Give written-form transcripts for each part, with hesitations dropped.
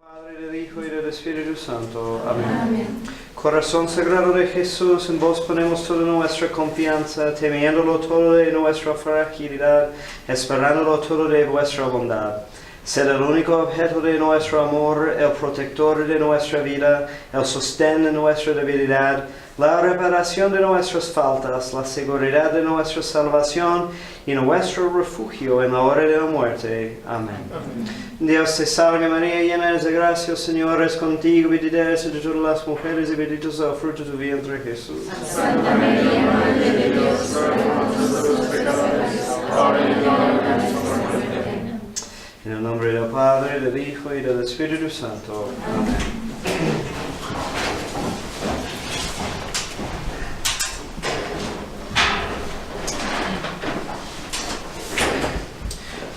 Padre, del Hijo y del Espíritu Santo. Amén. Amén. Corazón sagrado de Jesús, en vos ponemos toda nuestra confianza, temiéndolo todo de nuestra fragilidad, esperándolo todo de vuestra bondad. Sed el único objeto de nuestro amor, el protector de nuestra vida, el sostén de nuestra debilidad, la reparación de nuestras faltas, la seguridad de nuestra salvación y nuestro refugio en la hora de la muerte. Amén. Dios te salve María, llena eres de gracia, el Señor es contigo, bendita eres entre todas las mujeres y bendito es el fruto de tu vientre, Jesús. Santa María, Madre de Dios, ruega por nosotros pecadores, ahora y en la hora de nuestra muerte. En el nombre del Padre, del Hijo y del Espíritu Santo. Amén.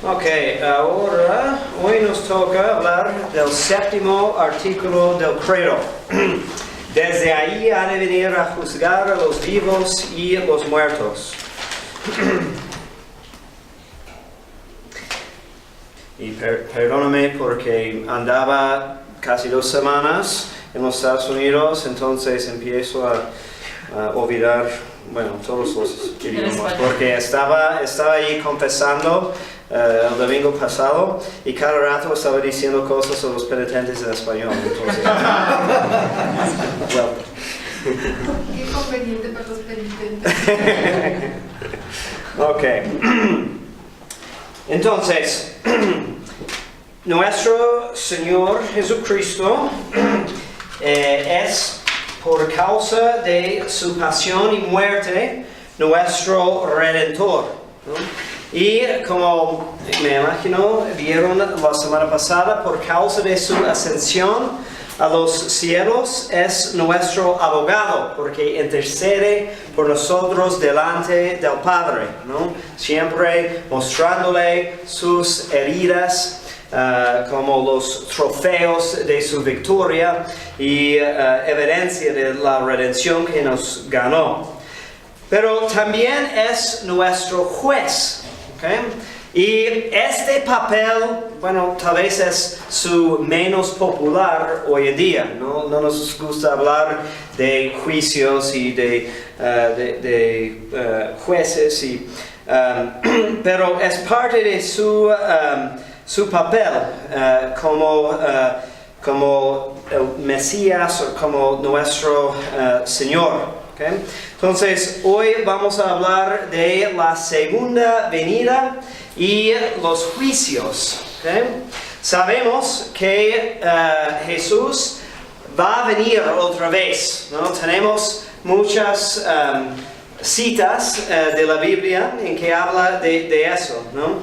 Ok, ahora, hoy nos toca hablar del séptimo artículo del credo. Desde ahí ha de venir a juzgar a los vivos y a los muertos. Y perdóname porque andaba casi 2 semanas en los Estados Unidos, entonces empiezo a olvidar, bueno, todos los idiomas, porque estaba ahí confesando el domingo pasado y cada rato estaba diciendo cosas a los penitentes en español. Entonces, well. Qué conveniente para los penitentes. Ok. Entonces, nuestro Señor Jesucristo es, por causa de su pasión y muerte, nuestro Redentor, ¿no? Y como me imagino, vieron la semana pasada, por causa de su ascensión a los cielos, es nuestro abogado, porque intercede por nosotros delante del Padre, ¿no? Siempre mostrándole sus heridas como los trofeos de su victoria y evidencia de la redención que nos ganó. Pero también es nuestro juez. ¿Okay? Y este papel, bueno, tal vez es su menos popular hoy en día. No nos gusta hablar de juicios y de jueces, pero es parte de su papel como el Mesías o como nuestro Señor. Okay. Entonces, hoy vamos a hablar de la segunda venida y los juicios. Okay. Sabemos que Jesús va a venir otra vez, ¿no? Tenemos muchas citas de la Biblia en que habla de eso, ¿no?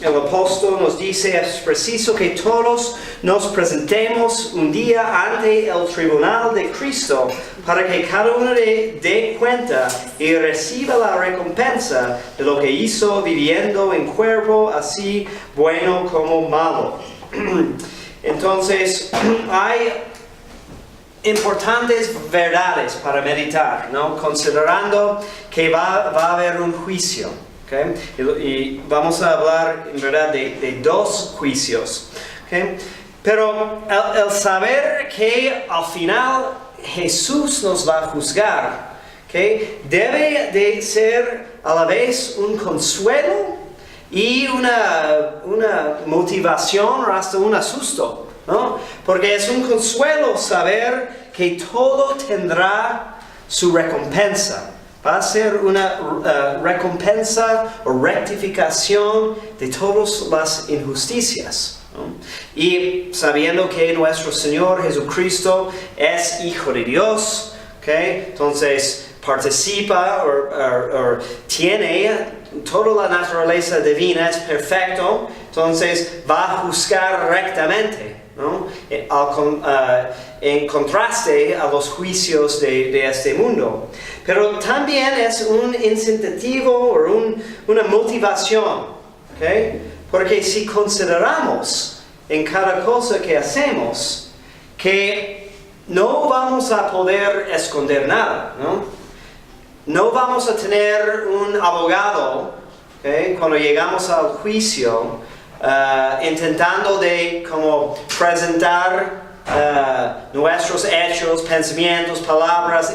El apóstol nos dice, es preciso que todos nos presentemos un día ante el tribunal de Cristo para que cada uno dé cuenta y reciba la recompensa de lo que hizo viviendo en cuerpo, así bueno como malo. Entonces, hay importantes verdades para meditar, ¿no? Considerando que va a haber un juicio. Okay. Y vamos a hablar en verdad de 2 juicios. Okay. Pero el saber que al final Jesús nos va a juzgar, okay, debe de ser a la vez un consuelo y una motivación o hasta un asusto, ¿no? Porque es un consuelo saber que todo tendrá su recompensa. Va a ser una recompensa o rectificación de todas las injusticias, ¿no? Y sabiendo que nuestro Señor Jesucristo es Hijo de Dios, ¿okay? Entonces participa o tiene toda la naturaleza divina, es perfecto, entonces va a juzgar rectamente, ¿no? En contraste a los juicios de este mundo. Pero también es un incentivo o una motivación, ¿okay? Porque si consideramos en cada cosa que hacemos que no vamos a poder esconder nada, ¿no? No vamos a tener un abogado, ¿okay? Cuando llegamos al juicio intentando de como presentar nuestros hechos, pensamientos, palabras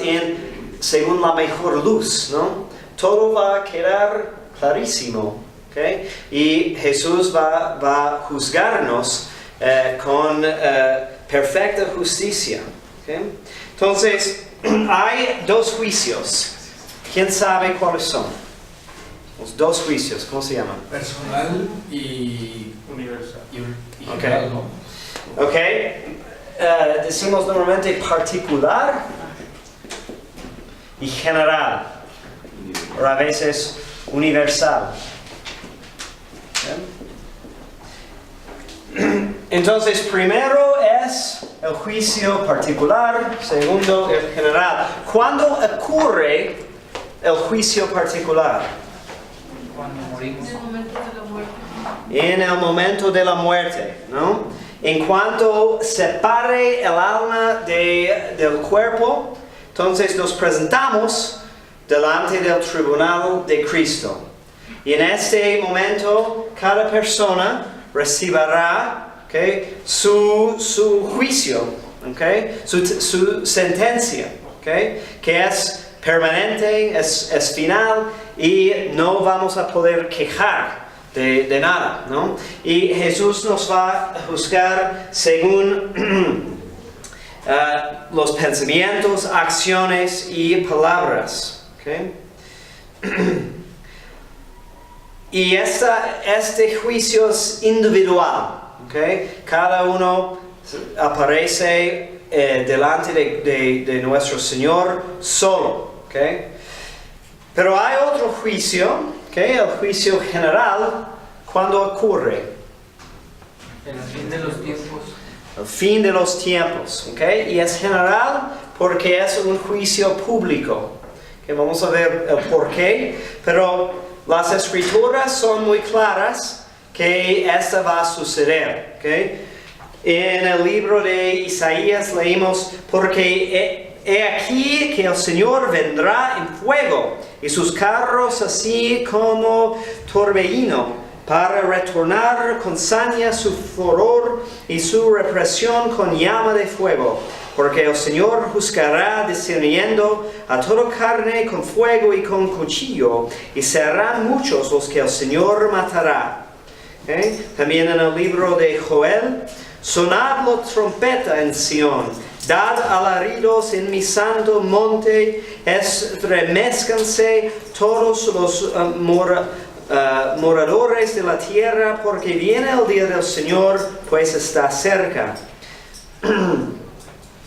según la mejor luz, ¿no? Todo va a quedar clarísimo, ¿okay? Y Jesús va a juzgarnos con perfecta justicia, ¿okay? Entonces, hay dos juicios. ¿Quién sabe cuáles son? Los dos juicios, ¿cómo se llaman? Personal y Universal. y Ok. general, ¿no? Ok, decimos normalmente particular y general, o a veces universal. ¿Okay? Entonces, primero es el juicio particular, segundo el general. ¿Cuándo ocurre el juicio particular? Cuando morimos. En el momento de la muerte. En el momento de la muerte, ¿no? En cuanto separe el alma del cuerpo, entonces nos presentamos delante del tribunal de Cristo. Y en este momento, cada persona recibirá, ¿okay?, su juicio, ¿okay?, su sentencia, ¿okay?, que es permanente, es final, y no vamos a poder quejar de nada, ¿no? Y Jesús nos va a juzgar según los pensamientos, acciones y palabras, ¿okay? Y este juicio es individual, ¿okay? Cada uno aparece delante de nuestro Señor solo, ¿okay? Pero hay otro juicio, ¿okay? El juicio general, ¿cuándo ocurre? En el fin de los tiempos. El fin de los tiempos, ¿okay? Y es general porque es un juicio público, que vamos a ver el por qué, pero las escrituras son muy claras que esto va a suceder, ¿okay? En el libro de Isaías leímos, porque he aquí que el Señor vendrá en fuego y sus carros así como torbellino, para retornar con saña su furor y su represión con llama de fuego. Porque el Señor juzgará discerniendo a toda carne con fuego y con cuchillo, y serán muchos los que el Señor matará. ¿Okay? También en el libro de Joel, sonad la trompeta en Sión, dad alaridos en mi santo monte, estremezcanse todos los moradores de la tierra, porque viene el día del Señor, pues está cerca.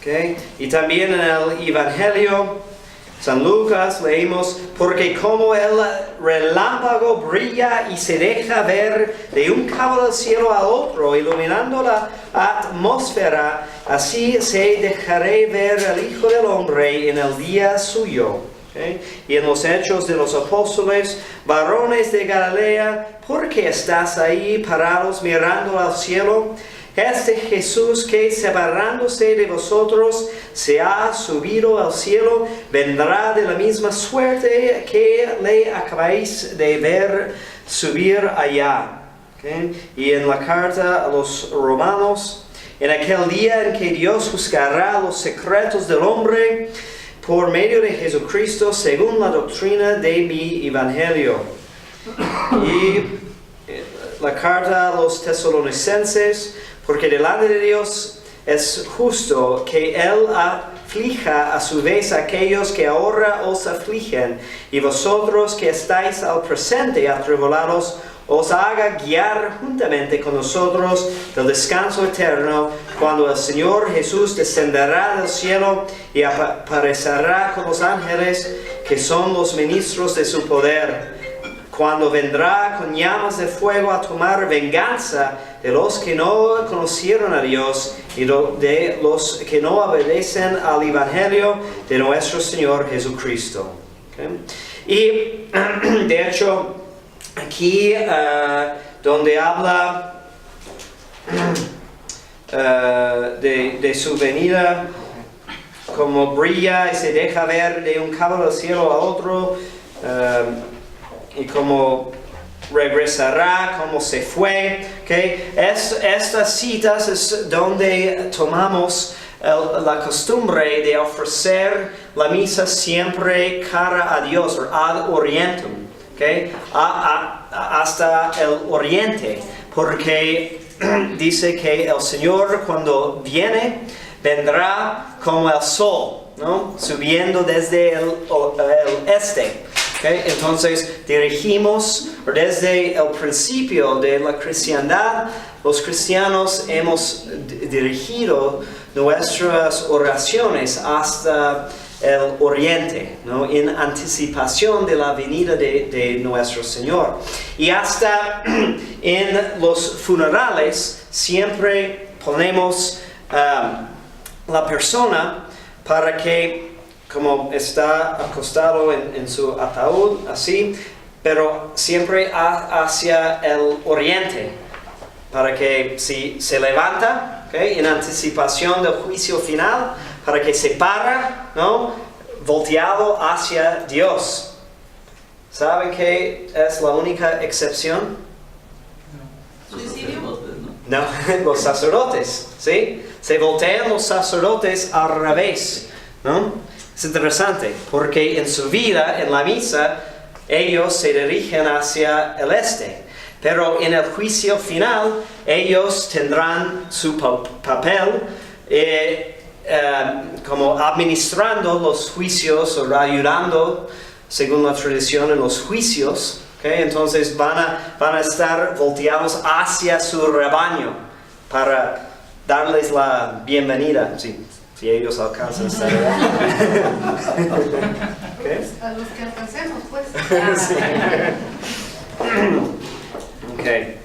Okay. Y también en el Evangelio San Lucas leímos, porque como el relámpago brilla y se deja ver de un cabo del cielo a otro, iluminando la atmósfera, así se dejará ver al Hijo del Hombre en el día suyo. Okay. Y en los Hechos de los Apóstoles, varones de Galilea, ¿por qué estás ahí parados mirando al cielo? Este Jesús que separándose de vosotros se ha subido al cielo, vendrá de la misma suerte que le acabáis de ver subir allá. ¿Okay? Y en la carta a los Romanos, en aquel día en que Dios juzgará los secretos del hombre por medio de Jesucristo, según la doctrina de mi Evangelio. Y la carta a los Tesalonicenses, porque delante de Dios es justo que Él aflija a su vez a aquellos que ahora os afligen, y vosotros que estáis al presente atribulados, os haga guiar juntamente con nosotros del descanso eterno, cuando el Señor Jesús descenderá del cielo y aparecerá con los ángeles, que son los ministros de su poder, cuando vendrá con llamas de fuego a tomar venganza de los que no conocieron a Dios y de los que no obedecen al Evangelio de nuestro Señor Jesucristo. ¿Okay? Y de hecho, aquí donde habla de su venida, como brilla y se deja ver de un cabo del cielo a otro, y como regresará como se fue. ¿Okay? Estas citas es donde tomamos la costumbre de ofrecer la misa siempre cara a Dios, o ad orientem, ¿okay? Hasta el oriente, porque dice que el Señor cuando vendrá como el sol, ¿no? Subiendo desde el este. Okay? Entonces dirigimos desde el principio de la cristiandad, los cristianos hemos dirigido nuestras oraciones hasta el oriente, ¿no? En anticipación de la venida de nuestro Señor. Y hasta en los funerales siempre ponemos la persona para que, como está acostado en su ataúd, así, pero siempre hacia el oriente, para que si se levanta, ¿okay? En anticipación del juicio final, para que se para, ¿no? Volteado hacia Dios. ¿Saben qué es la única excepción? ¿Suicidio? No, los sacerdotes, ¿sí? Se voltean los sacerdotes al revés, ¿no? Es interesante, porque en su vida, en la misa, ellos se dirigen hacia el este. Pero en el juicio final, ellos tendrán su papel como administrando los juicios o ayudando, según la tradición, en los juicios. ¿Okay? Entonces van a estar volteados hacia su rebaño para darles la bienvenida. Sí, si ellos alcanzan a estar allá. ¿Okay? A los que alcancemos, pues. Sí. Okay.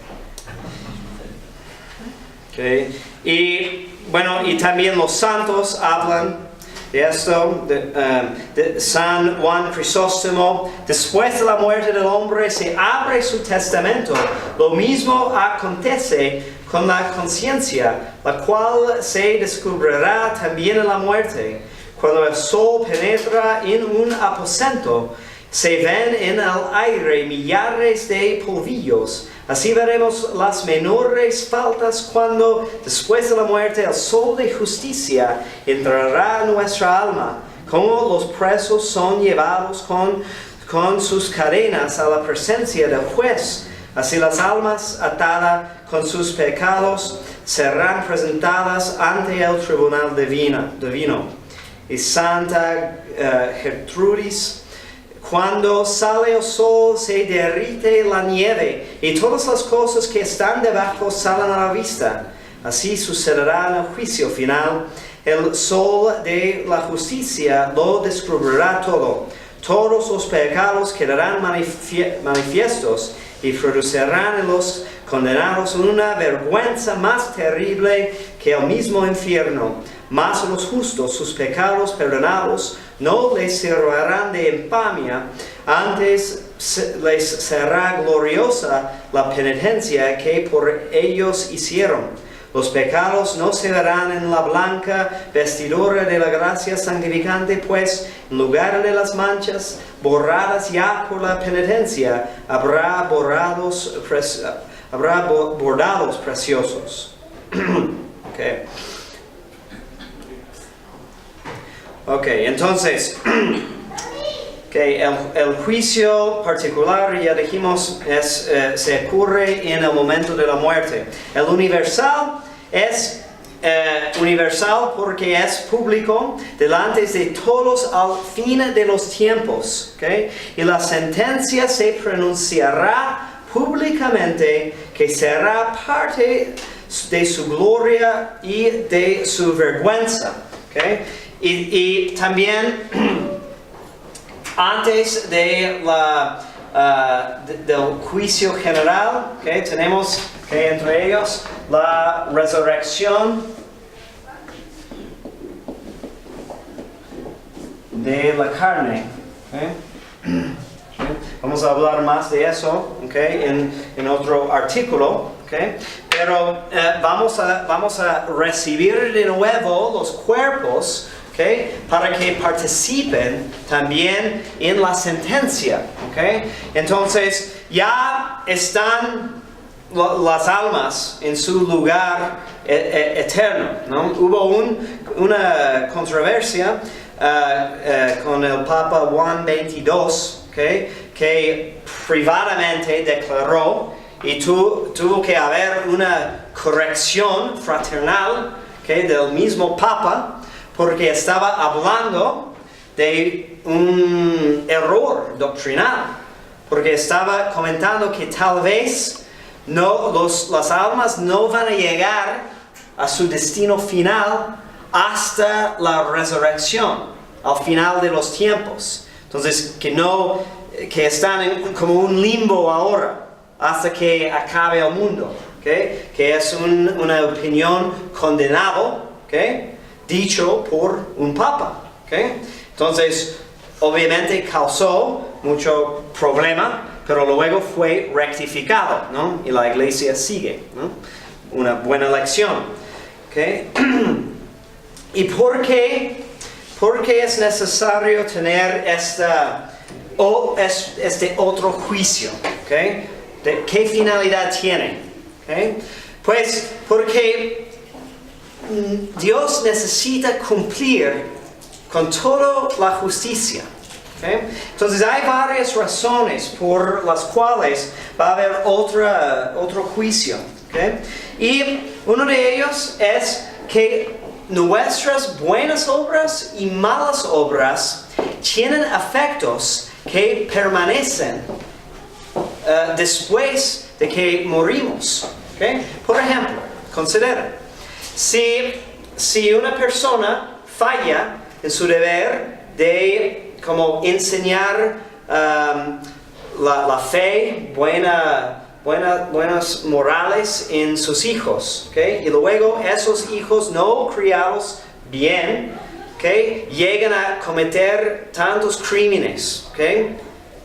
Okay. Y bueno, y también los santos hablan de esto, de San Juan Crisóstomo. Después de la muerte del hombre se abre su testamento. Lo mismo acontece con la conciencia, la cual se descubrirá también en la muerte. Cuando el sol penetra en un aposento, se ven en el aire millares de polvillos. Así veremos las menores faltas cuando, después de la muerte, el sol de justicia entrará en nuestra alma. Como los presos son llevados con sus cadenas a la presencia del juez. Así las almas atadas con sus pecados serán presentadas ante el tribunal divino. Y Santa Gertrudis, cuando sale el sol se derrite la nieve y todas las cosas que están debajo salen a la vista. Así sucederá en el juicio final. El sol de la justicia lo descubrirá todo. Todos los pecados quedarán manifiestos y producirán en los condenados una vergüenza más terrible que el mismo infierno. Mas a los justos, sus pecados perdonados, no les servirán de infamia, antes les será gloriosa la penitencia que por ellos hicieron. Los pecados no se verán en la blanca vestidura de la gracia santificante, pues en lugar de las manchas borradas ya por la penitencia, habrá bordados preciosos. Okay. Ok, entonces, el juicio particular, ya dijimos, se ocurre en el momento de la muerte. El universal es universal porque es público delante de todos al fin de los tiempos. Okay? Y la sentencia se pronunciará públicamente, que será parte de su gloria y de su vergüenza. Okay? Y también antes de del juicio general, okay, tenemos entre ellos la resurrección de la carne. Okay. Vamos a hablar más de eso, okay, en otro artículo. Okay. Pero vamos a recibir de nuevo los cuerpos, okay, para que participen también en la sentencia. Okay. Entonces, ya están las almas en su lugar eterno, ¿no? Hubo una controversia con el Papa Juan XXII, ¿okay? Que privadamente declaró y tuvo que haber una corrección fraternal, ¿okay? Del mismo Papa, porque estaba hablando de un error doctrinal, porque estaba comentando que tal vez las almas no van a llegar a su destino final hasta la resurrección, al final de los tiempos. Entonces, que están como un limbo ahora, hasta que acabe el mundo, ¿okay? Que es una opinión condenada, ¿okay? Dicho por un papa, ¿okay? Entonces, obviamente causó mucho problema, pero luego fue rectificado, ¿no? Y la iglesia sigue, ¿no? Una buena lección, ¿okay? ¿Y por qué es necesario tener este otro juicio? ¿Okay? ¿Qué finalidad tiene? ¿Okay? Pues porque Dios necesita cumplir con toda la justicia. ¿Okay? Entonces hay varias razones por las cuales va a haber otro juicio. ¿Okay? Y uno de ellos es que nuestras buenas obras y malas obras tienen efectos que permanecen después de que morimos. ¿Okay? Por ejemplo, considera, si una persona falla en su deber de como enseñar la fe, buenas morales en sus hijos, ¿okay? Y luego esos hijos no criados bien, ¿okay? Llegan a cometer tantos crímenes, ¿okay?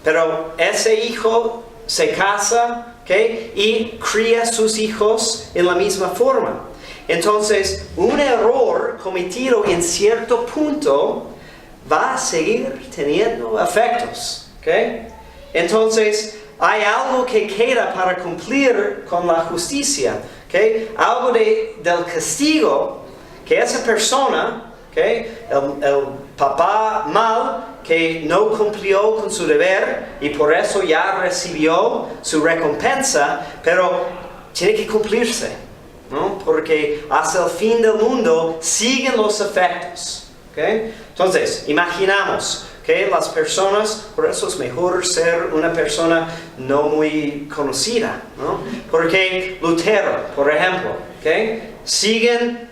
Pero ese hijo se casa, ¿okay? Y cría sus hijos en la misma forma. Entonces, un error cometido en cierto punto va a seguir teniendo efectos, ¿okay? Entonces, hay algo que queda para cumplir con la justicia, ¿okay? Algo del castigo que esa persona, ¿okay? El papá mal que no cumplió con su deber y por eso ya recibió su recompensa, pero tiene que cumplirse, ¿no? Porque hasta el fin del mundo siguen los efectos, ¿okay? Entonces, imaginamos que las personas, por eso es mejor ser una persona no muy conocida, ¿no? Porque Lutero, por ejemplo, ¿okay? ¿Siguen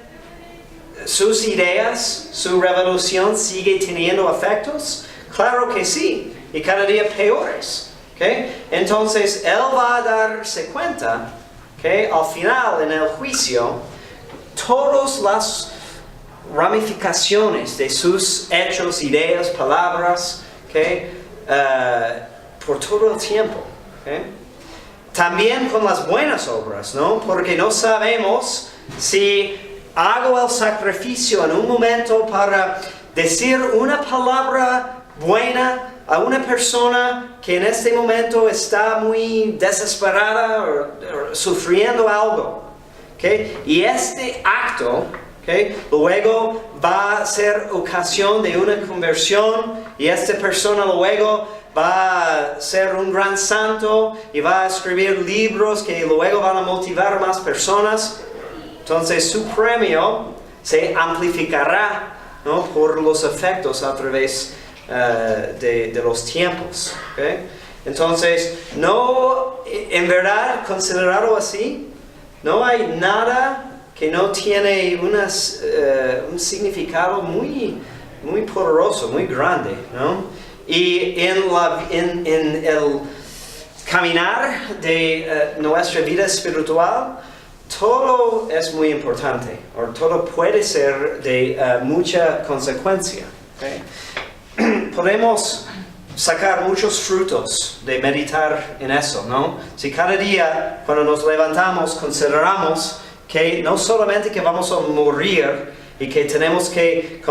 sus ideas, su revolución sigue teniendo efectos? Claro que sí, y cada día peores, ¿okay? Entonces, él va a darse cuenta que al final, en el juicio, todas las ramificaciones de sus hechos, ideas, palabras, ¿okay? Por todo el tiempo, ¿okay? También con las buenas obras, ¿no? Porque no sabemos si hago el sacrificio en un momento para decir una palabra buena a una persona que en este momento está muy desesperada o sufriendo algo, ¿okay? Y este acto, ¿okay? Luego va a ser ocasión de una conversión y esta persona luego va a ser un gran santo y va a escribir libros que luego van a motivar a más personas. Entonces su premio se amplificará, ¿no? Por los efectos a través de los tiempos, ¿okay? Entonces, en verdad, considerado así, no hay nada que no tiene un significado muy poderoso, muy grande, ¿no? Y en el caminar de nuestra vida espiritual, todo es muy importante, o todo puede ser de mucha consecuencia, ¿okay? Podemos sacar muchos frutos de meditar en eso, ¿no? Si cada día, cuando nos levantamos, consideramos que no solamente que vamos a morir y que tenemos que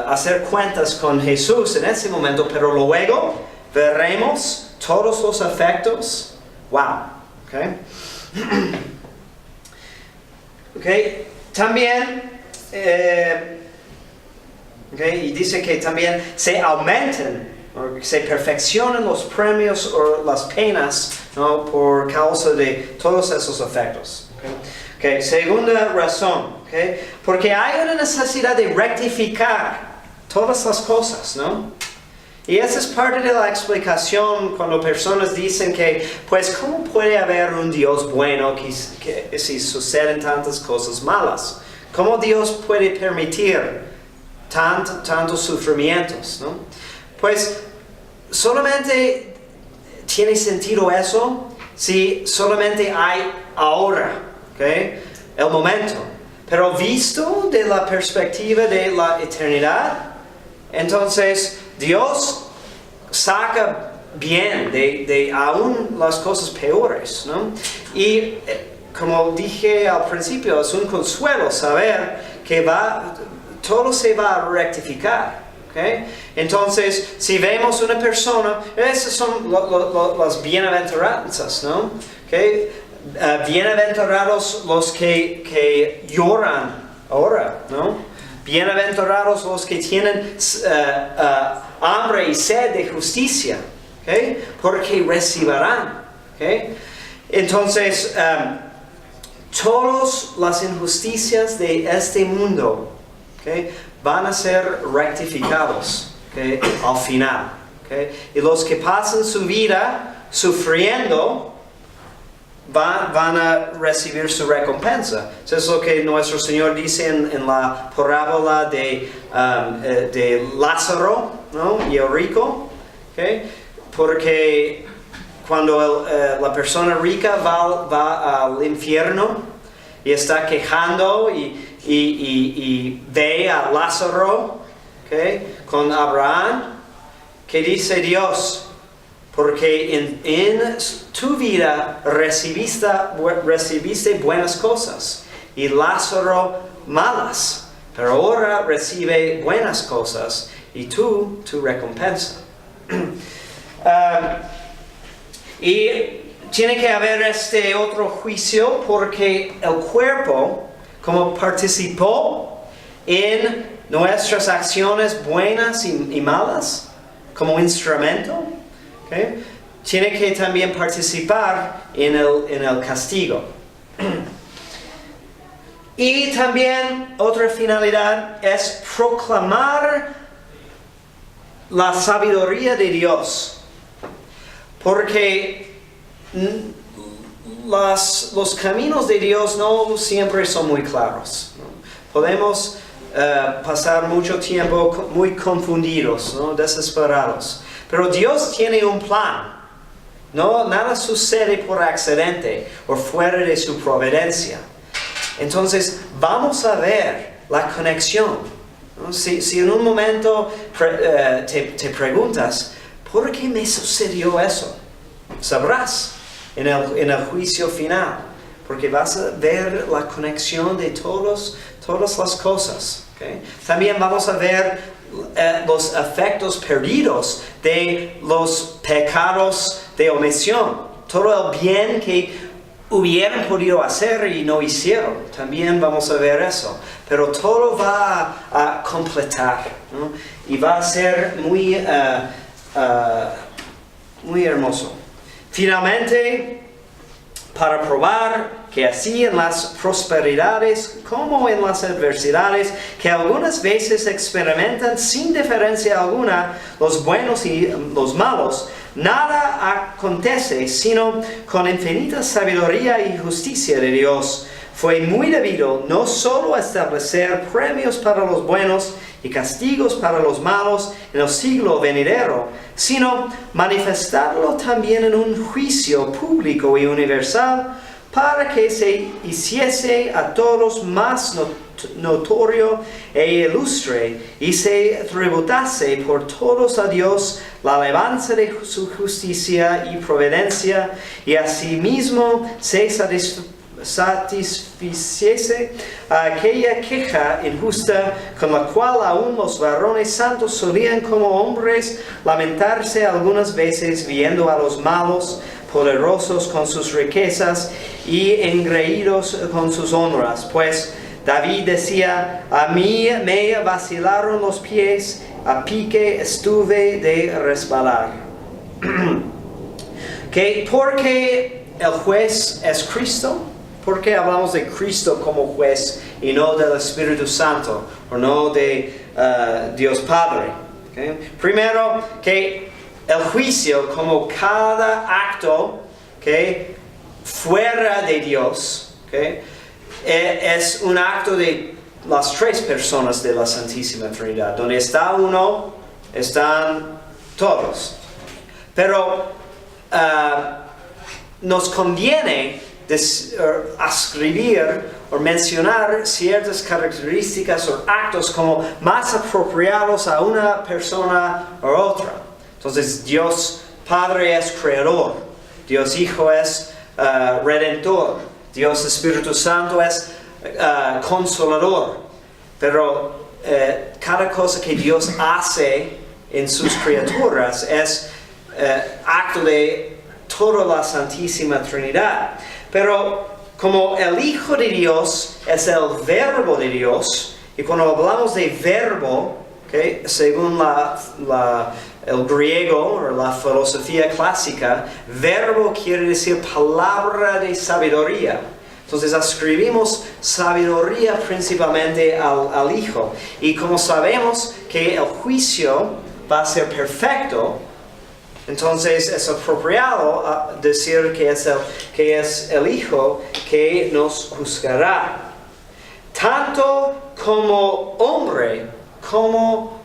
hacer cuentas con Jesús en ese momento, pero luego veremos todos los afectos. Wow. Okay. Okay. También, y dice que también se aumentan o se perfeccionan los premios o las penas, ¿no? Por causa de todos esos efectos. Okay. Segunda razón, porque hay una necesidad de rectificar todas las cosas, ¿no? Y esa es parte de la explicación cuando personas dicen que, pues, ¿cómo puede haber un Dios bueno que si suceden tantas cosas malas? ¿Cómo Dios puede permitir tantos sufrimientos, ¿no? Pues, solamente tiene sentido eso si solamente hay ahora, el momento. Pero visto de la perspectiva de la eternidad, entonces Dios saca bien de aún las cosas peores, ¿no? Y como dije al principio, es un consuelo saber que todo se va a rectificar. Entonces, si vemos una persona, esas son las bienaventuranzas, ¿no? Bienaventurados los que lloran ahora, ¿no? Bienaventurados los que tienen hambre y sed de justicia, porque recibirán. Entonces, todas las injusticias de este mundo van a ser rectificados al final. Y los que pasan su vida sufriendo van a recibir su recompensa. Eso es lo que nuestro Señor dice en la parábola de Lázaro, ¿no? Y el rico. Porque cuando la persona rica va al infierno y está quejando y ve a Lázaro con Abraham, ¿qué dice Dios? Porque en tu vida recibiste buenas cosas y Lázaro malas, pero ahora recibe buenas cosas y tu recompensa. Y tiene que haber este otro juicio porque el cuerpo, como participó en nuestras acciones buenas y malas, como instrumento, tiene que también participar en el castigo. Y también otra finalidad es proclamar la sabiduría de Dios. Porque los caminos de Dios no siempre son muy claros, ¿no? Podemos pasar mucho tiempo muy confundidos, ¿no? Desesperados. Pero Dios tiene un plan. No, nada sucede por accidente o fuera de su providencia. Entonces, vamos a ver la conexión, ¿no? Si en un momento te preguntas, ¿por qué me sucedió eso? Sabrás en el juicio final, porque vas a ver la conexión de todas las cosas. También vamos a ver los efectos perdidos de los pecados de omisión. Todo el bien que hubieran podido hacer y no hicieron. También vamos a ver eso. Pero todo va a completar, ¿no? Y va a ser muy hermoso. Finalmente, para probar que así en las prosperidades como en las adversidades, que algunas veces experimentan sin diferencia alguna los buenos y los malos, nada acontece sino con infinita sabiduría y justicia de Dios. Fue muy debido no solo establecer premios para los buenos y castigos para los malos en el siglo venidero, sino manifestarlo también en un juicio público y universal, para que se hiciese a todos más notorio e ilustre, y se tributase por todos a Dios la alabanza de su justicia y providencia, y asimismo se satisficiese a aquella queja injusta con la cual aún los varones santos solían como hombres lamentarse algunas veces viendo a los malos, poderosos con sus riquezas y engreídos con sus honras. Pues David decía: a mí me vacilaron los pies, a pique estuve de resbalar. Que porque el juez es Cristo, porque hablamos de Cristo como juez y no del Espíritu Santo o no de Dios Padre. ¿Okay? Primero, que el juicio, como cada acto fuera de Dios, es un acto de las tres personas de la Santísima Trinidad. Donde está uno, están todos. Pero nos conviene escribir o mencionar ciertas características o actos como más apropiados a una persona u otra. Entonces, Dios Padre es creador, Dios Hijo es redentor, Dios Espíritu Santo es consolador. Pero cada cosa que Dios hace en sus criaturas es acto de toda la Santísima Trinidad. Pero como el Hijo de Dios es el verbo de Dios, y cuando hablamos de verbo, según el griego o la filosofía clásica, verbo quiere decir palabra de sabiduría. Entonces escribimos sabiduría principalmente al Hijo. Y como sabemos que el juicio va a ser perfecto, entonces es apropiado decir que es el Hijo que nos juzgará. Tanto como hombre, como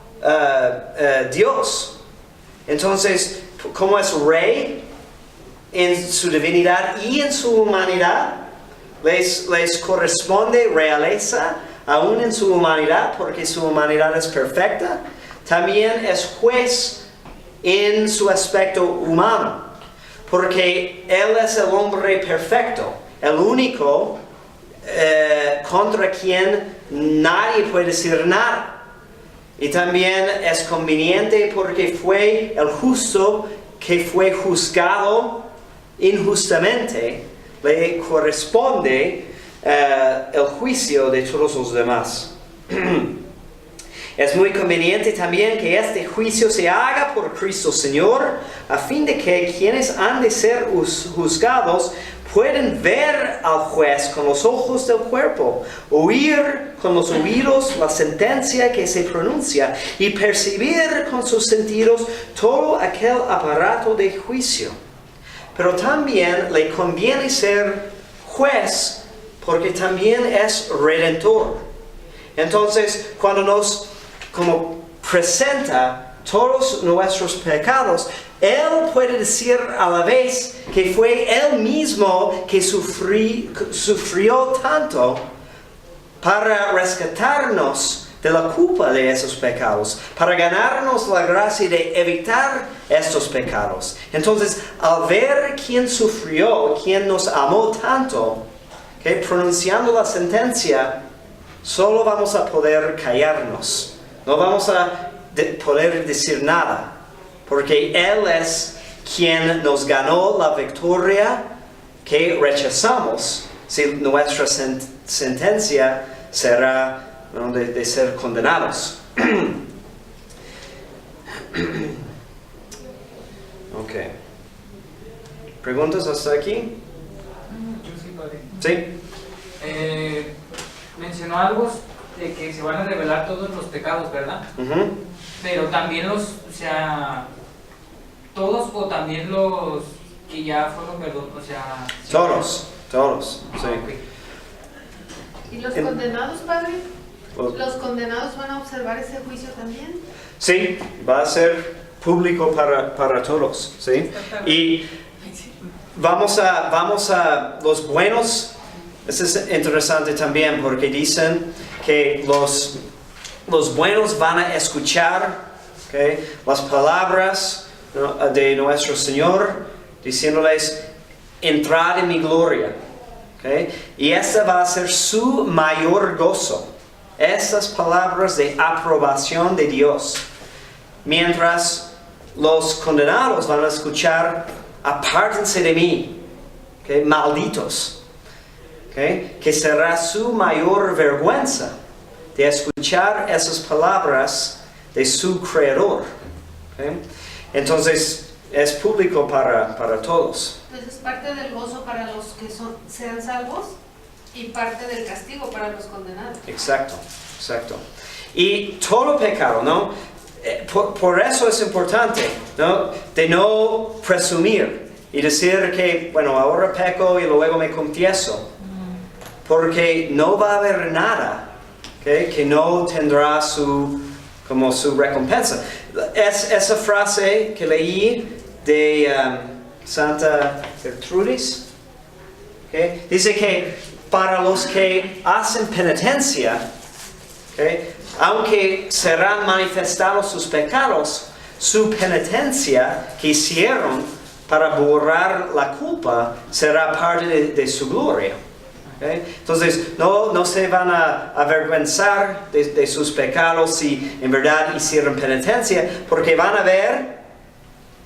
Dios. Entonces, como es rey en su divinidad y en su humanidad, les corresponde realeza, aún en su humanidad, porque su humanidad es perfecta. También es juez en su aspecto humano, porque Él es el hombre perfecto, el único contra quien nadie puede decir nada. Y también es conveniente porque fue el justo que fue juzgado injustamente, le corresponde el juicio de todos los demás. Es muy conveniente también que este juicio se haga por Cristo Señor, a fin de que quienes han de ser juzgados pueden ver al juez con los ojos del cuerpo, oír con los oídos la sentencia que se pronuncia y percibir con sus sentidos todo aquel aparato de juicio. Pero también le conviene ser juez porque también es redentor. Entonces, cuando nos presenta todos nuestros pecados, Él puede decir a la vez que fue Él mismo que sufrió tanto para rescatarnos de la culpa de esos pecados, para ganarnos la gracia de evitar estos pecados. Entonces, al ver quién sufrió, quién nos amó tanto, pronunciando la sentencia, solo vamos a poder callarnos. No vamos a poder decir nada, porque Él es quien nos ganó la victoria que rechazamos si nuestra sentencia será de ser condenados. Ok. ¿Preguntas hasta aquí? Sí. Mencionó algo de que se van a revelar todos los pecados, ¿verdad? Pero también todos o también los que ya fueron perdonados, Todos, sí. Okay. ¿Y los condenados, Padre? ¿Los condenados van a observar ese juicio también? Sí, va a ser público para todos, ¿sí? Y vamos a los buenos. Eso es interesante también porque dicen que los buenos van a escuchar las palabras de nuestro Señor diciéndoles: entrad en mi gloria. ¿okay? Y esta va a ser su mayor gozo. Estas palabras de aprobación de Dios. Mientras los condenados van a escuchar, apártense de mí, ¿okay? Malditos. ¿Okay? Que será su mayor vergüenza de escuchar esas palabras de su Creador. ¿Okay? Entonces, es público para todos. Entonces, parte del gozo para los que sean salvos y parte del castigo para los condenados. Exacto. Y todo pecado, ¿no? Por eso es importante, ¿no? De no presumir y decir que, bueno, ahora peco y luego me confieso. Porque no va a haber nada, ¿okay? Que no tendrá su recompensa. Esa frase que leí de Santa Gertrudis, ¿okay? Dice que para los que hacen penitencia, ¿okay? Aunque serán manifestados sus pecados, su penitencia que hicieron para borrar la culpa será parte de su gloria. ¿Okay? Entonces, no se van a avergonzar de sus pecados si en verdad hicieron penitencia, porque van a ver,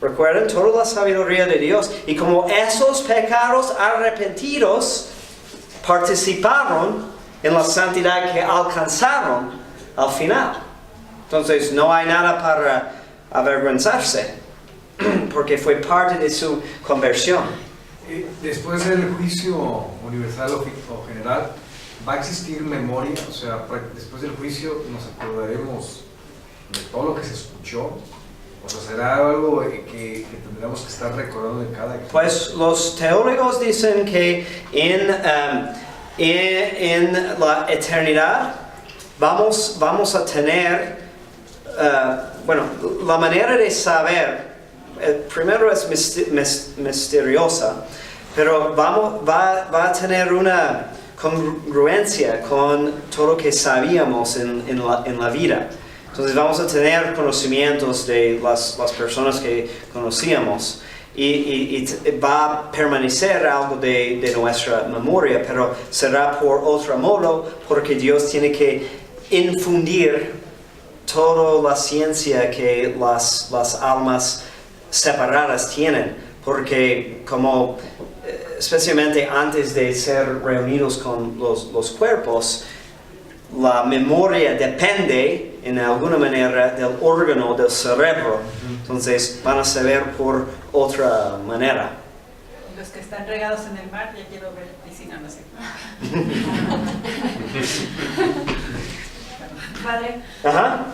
recuerden, toda la sabiduría de Dios. Y como esos pecados arrepentidos participaron en la santidad que alcanzaron al final. Entonces, no hay nada para avergonzarse, porque fue parte de su conversión. Después del juicio universal o general, ¿va a existir memoria? O sea, después del juicio nos acordaremos de todo lo que se escuchó. O sea, ¿será algo que tendremos que estar recordando de cada quien? Pues los teólogos dicen que en la eternidad vamos a tener, la manera de saber, primero es misteriosa, pero va a tener una congruencia con todo lo que sabíamos en la vida. Entonces vamos a tener conocimientos de las personas que conocíamos y va a permanecer algo de nuestra memoria, pero será por otro modo, porque Dios tiene que infundir toda la ciencia que las almas separadas tienen, porque como especialmente antes de ser reunidos con los cuerpos, la memoria depende en alguna manera del órgano del cerebro. Entonces van a saber por otra manera. Los que están regados en el mar, ya quiero ver piscina, no sé. Padre, Ajá.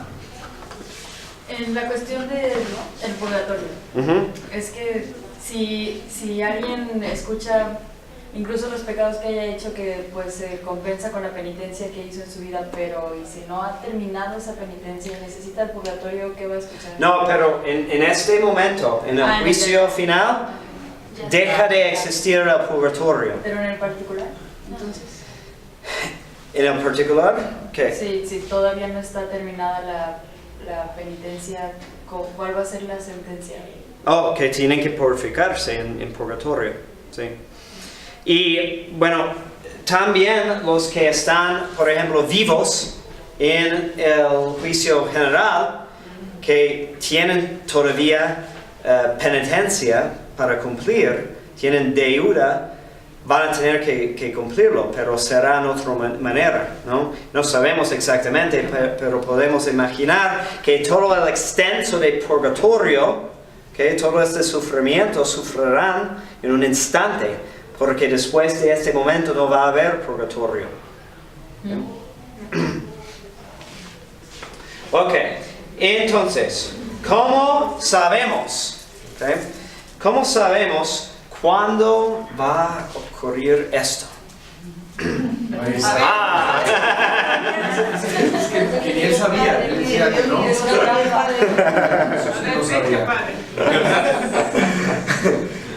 en la cuestión del purgatorio, Uh-huh. es que si alguien escucha incluso los pecados que haya hecho, que pues se compensa con la penitencia que hizo en su vida, pero y si no ha terminado esa penitencia y necesita el purgatorio, ¿qué va a escuchar? No, pero en este momento, en el juicio final, deja de existir el purgatorio. Pero en el particular, entonces, ¿En el particular? ¿Qué? si todavía no está terminada la penitencia, ¿cuál va a ser la sentencia? Oh, que tienen que purificarse en purgatorio, sí. Y bueno, también los que están, por ejemplo, vivos en el juicio general, que tienen todavía penitencia para cumplir, tienen deuda, van a tener que cumplirlo, pero será en otra manera, ¿no? No sabemos exactamente, pero podemos imaginar que todo el extenso de purgatorio, que todo este sufrimiento sufrirán en un instante, porque después de este momento no va a haber purgatorio. Ok, entonces, ¿cómo sabemos? Okay, ¿cómo sabemos cuándo va a ocurrir esto? Es que ni él sabía, él decía que no. No sabía.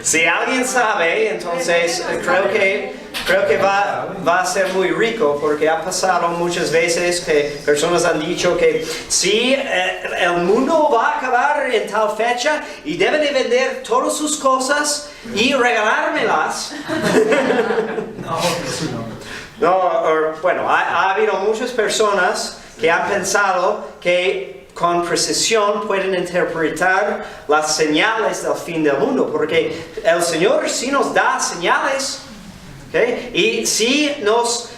Si alguien sabe, entonces creo que va a ser muy rico, porque ha pasado muchas veces que personas han dicho que sí, el mundo va a acabar en tal fecha y deben de vender todas sus cosas y regalármelas. Bueno, ha habido muchas personas que han pensado que con precisión pueden interpretar las señales del fin del mundo, porque el Señor sí nos da señales, ¿okay? Y sí nos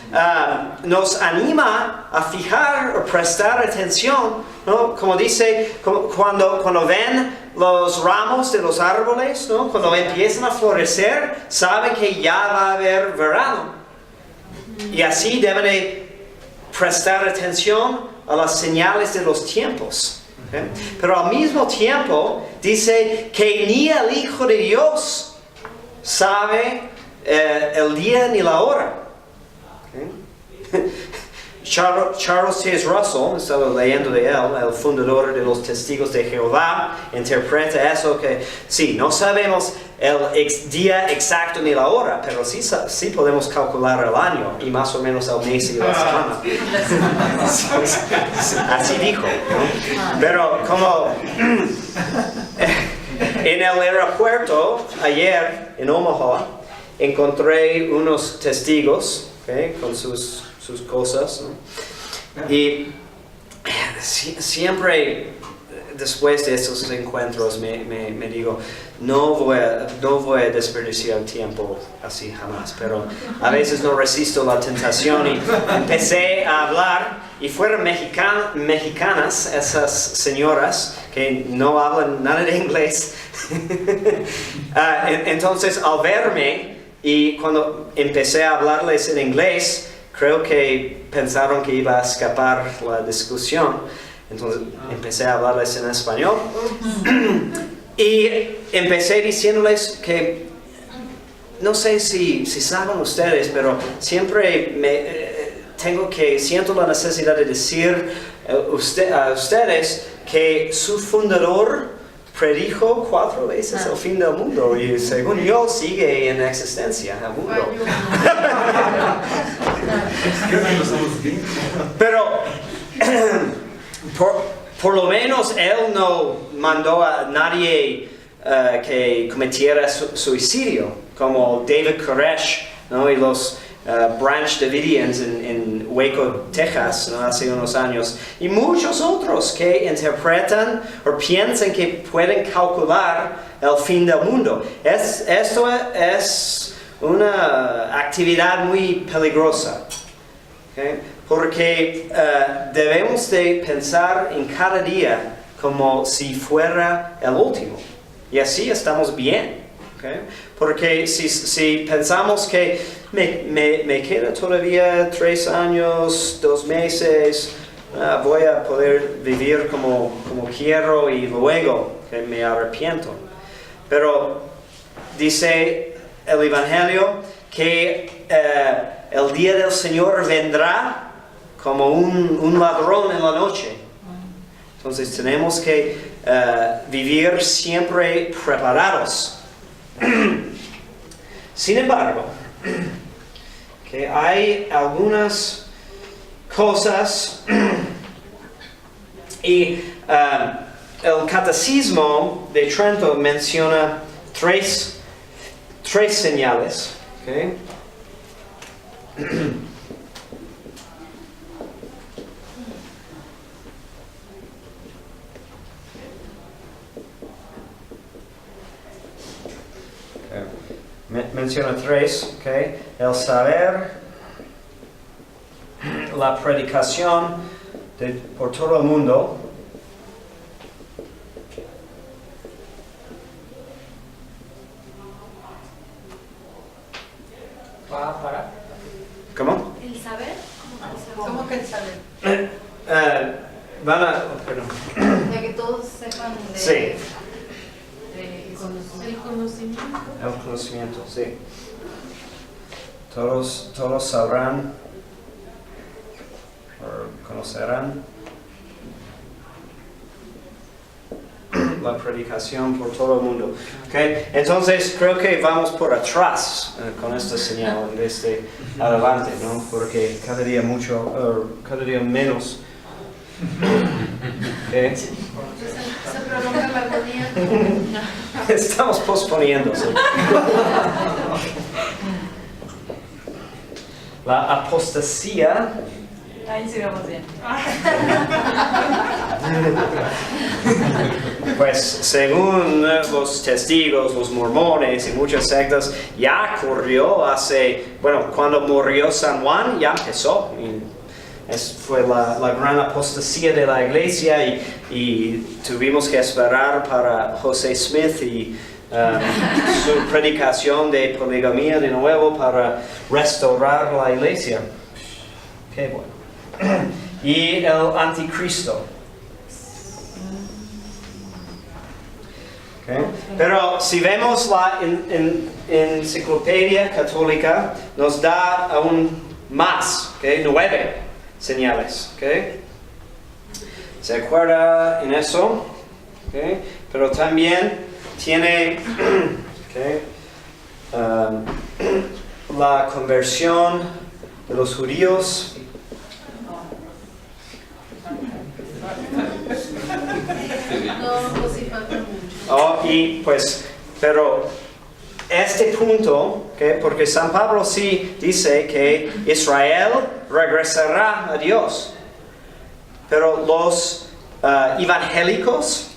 anima a fijar o prestar atención, ¿no? Como dice, cuando ven los ramos de los árboles, ¿no? Cuando empiezan a florecer, saben que ya va a haber verano. Y así deben de prestar atención a las señales de los tiempos. ¿Okay? Pero al mismo tiempo dice que ni el Hijo de Dios sabe el día ni la hora. ¿Okay? Charles Taze Russell, estaba leyendo de él, el fundador de los Testigos de Jehová, interpreta eso que sí, no sabemos el día exacto ni la hora, pero sí podemos calcular el año y más o menos el mes y la semana. Así dijo, ¿no? Pero como en el aeropuerto ayer en Omaha encontré unos testigos, ¿okay? Con sus cosas, ¿no? Y siempre después de estos encuentros me digo, no voy a desperdiciar tiempo así jamás, pero a veces no resisto la tentación y empecé a hablar y fueron mexicanas esas señoras que no hablan nada de inglés. Entonces al verme y cuando empecé a hablarles en inglés, creo que pensaron que iba a escapar la discusión. Entonces empecé a hablarles en español. Y empecé diciéndoles que, no sé si saben ustedes, pero siempre siento la necesidad de decir a ustedes que su fundador predijo 4 veces el fin del mundo y según yo sigue en existencia el mundo. Pero por lo menos él no mandó a nadie que cometiera suicidio, como David Koresh, ¿no? Y los Branch Davidians en Waco, Texas, ¿no? Hace unos años, y muchos otros que interpretan o piensan que pueden calcular el fin del mundo. Esto es una actividad muy peligrosa, ¿okay? Porque debemos de pensar en cada día como si fuera el último, y así estamos bien, ¿okay? Porque si pensamos que me queda todavía 3 años, 2 meses, voy a poder vivir como quiero y luego que me arrepiento. Pero dice el Evangelio que el día del Señor vendrá como un ladrón en la noche. Entonces tenemos que vivir siempre preparados. Sin embargo, que hay algunas cosas y el Catecismo de Trento menciona tres señales, ¿okay? Menciona 3, ¿okay? El saber, la predicación por todo el mundo, ¿Va a parar? ¿cómo? ¿El saber? ¿Cómo que el saber? Perdón. De que todos sepan de... Sí. El conocimiento. El conocimiento, sí. Todos sabrán o conocerán la predicación por todo el mundo. Okay. Entonces creo que vamos por atrás con esta señal en vez de adelante, ¿no? Porque cada día menos. Okay. ¿Se prolonga la agonía? Estamos posponiéndose. la apostasía. Ahí sí vamos bien. Pues según los testigos, los mormones y muchas sectas, ya ocurrió cuando murió San Juan, ya empezó. Fue la gran apostasía de la iglesia y tuvimos que esperar para José Smith y su predicación de poligamia de nuevo para restaurar la iglesia. Qué bueno. Y el anticristo. Okay. Pero si vemos la enciclopedia católica, nos da aún más, 9 señales. ¿Se acuerda en eso? Pero también tiene la conversión de los judíos. Pero este punto, porque San Pablo sí dice que Israel regresará a Dios, pero los evangélicos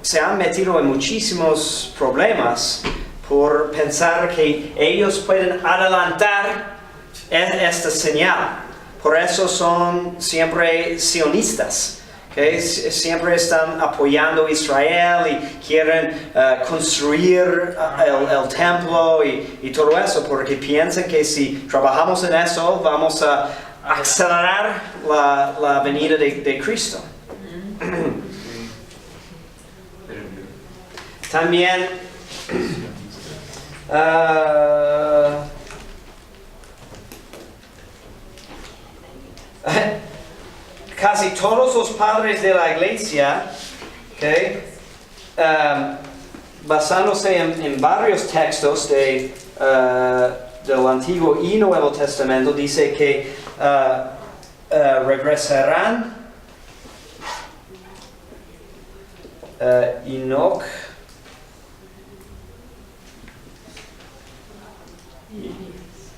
se han metido en muchísimos problemas por pensar que ellos pueden adelantar esta señal. Por eso son siempre sionistas. Siempre están apoyando a Israel y quieren construir el templo y todo eso, porque piensan que si trabajamos en eso vamos a acelerar la venida de Cristo. También casi todos los padres de la iglesia, basándose en varios textos del Antiguo y Nuevo Testamento, dice que regresarán Enoch y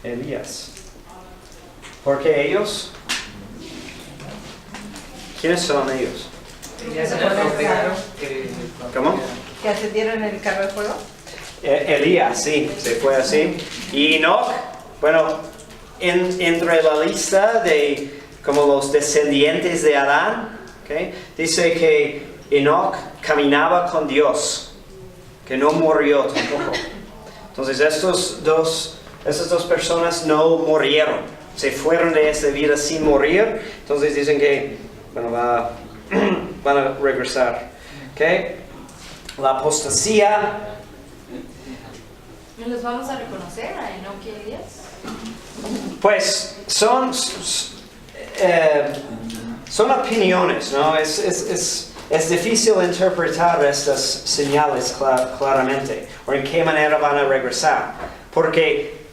Elías. Porque ellos... ¿Quiénes son ellos? ¿Cómo? ¿Que ascendieron en el carro de fuego? Elías, sí, se fue así. Y Enoch, entre la lista de como los descendientes de Adán, dice que Enoch caminaba con Dios, que no murió tampoco. Entonces esas dos personas no murieron, se fueron de esta vida sin morir. Entonces dicen que van a regresar. La apostasía. ¿Los vamos a reconocer a Enoch y Elías? Pues son opiniones, ¿no? Es difícil interpretar estas señales claramente, o en qué manera van a regresar. Porque,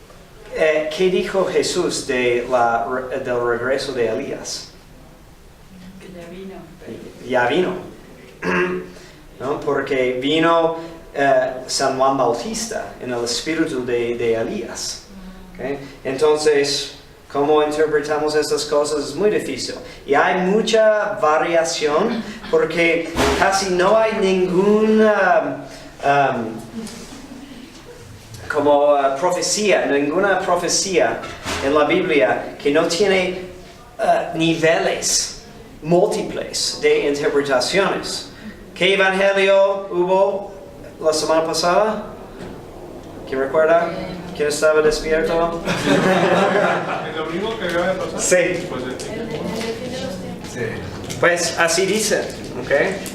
¿qué dijo Jesús del regreso de Elías? Ya vino, ¿no? Porque vino San Juan Bautista en el espíritu de Elías. Entonces, ¿cómo interpretamos estas cosas? Es muy difícil. Y hay mucha variación porque casi no hay ninguna ninguna profecía en la Biblia que no tiene niveles múltiples de interpretaciones. ¿Qué evangelio hubo la semana pasada? ¿Quién recuerda? ¿Quién estaba despierto? ¿El domingo que acaba de pasar? Sí. Pues así dice.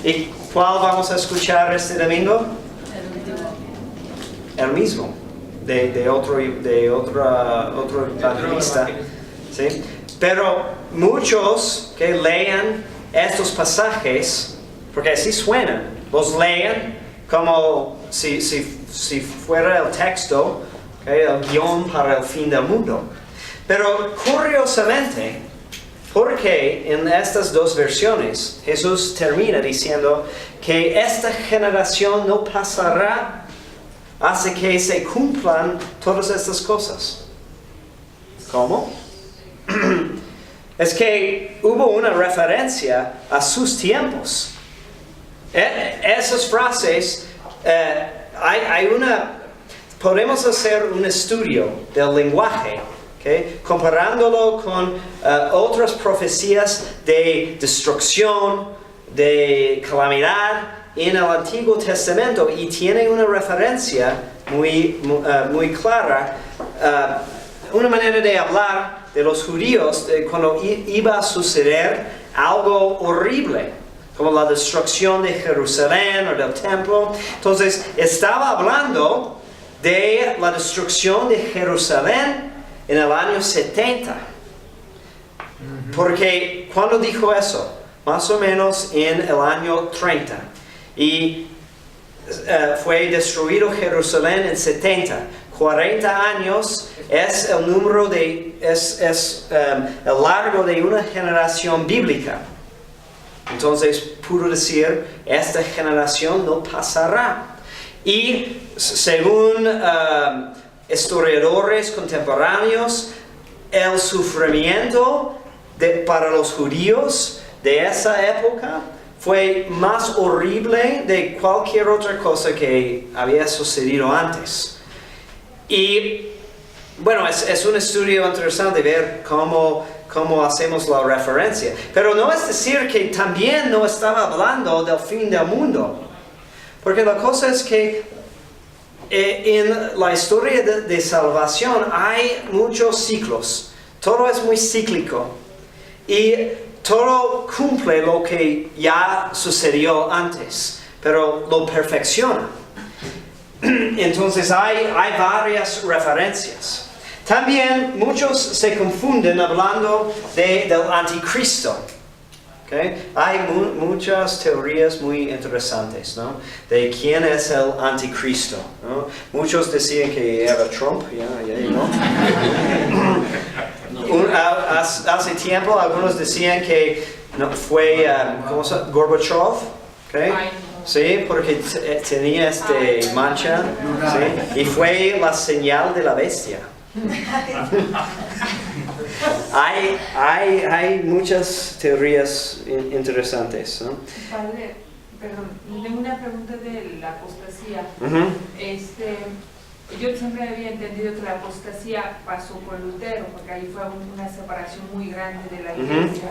¿Y cuál vamos a escuchar este domingo? El mismo. De otro evangelista. ¿Sí? Pero muchos que lean estos pasajes, porque así suenan, los leen como si fuera el texto, el guión para el fin del mundo. Pero curiosamente, porque en estas dos versiones Jesús termina diciendo que esta generación no pasará hasta que se cumplan todas estas cosas. ¿Cómo? Es que hubo una referencia a sus tiempos. Esas frases, podemos hacer un estudio del lenguaje, ¿okay? Comparándolo con otras profecías de destrucción, de calamidad en el Antiguo Testamento, y tiene una referencia muy clara, una manera de hablar de los judíos cuando iba a suceder algo horrible, como la destrucción de Jerusalén o del templo. Entonces, estaba hablando de la destrucción de Jerusalén en el año 70. Porque, ¿cuándo dijo eso? Más o menos en el año 30. Y fue destruido Jerusalén en 70. 40 años es el número es el largo de una generación bíblica. Entonces pudo decir, esta generación no pasará. Y según historiadores contemporáneos, el sufrimiento para los judíos de esa época fue más horrible de cualquier otra cosa que había sucedido antes. Y bueno, es un estudio interesante ver cómo hacemos la referencia. Pero no es decir que también no estaba hablando del fin del mundo. Porque la cosa es que en la historia de salvación hay muchos ciclos. Todo es muy cíclico. Y todo cumple lo que ya sucedió antes, pero lo perfecciona. Entonces hay varias referencias. También muchos se confunden hablando del anticristo. ¿Okay? Hay muchas teorías muy interesantes, ¿no? De quién es el anticristo, ¿no? Muchos decían que era Trump, hace tiempo algunos decían que no, fue Gorbachev, ¿okay? Sí, porque tenía mancha, ¿sí? Y fue la señal de la bestia. Hay muchas teorías interesantes, ¿no? Padre, perdón, tengo una pregunta de la apostasía. Yo siempre había entendido que la apostasía pasó por Lutero, porque ahí fue una separación muy grande de la iglesia.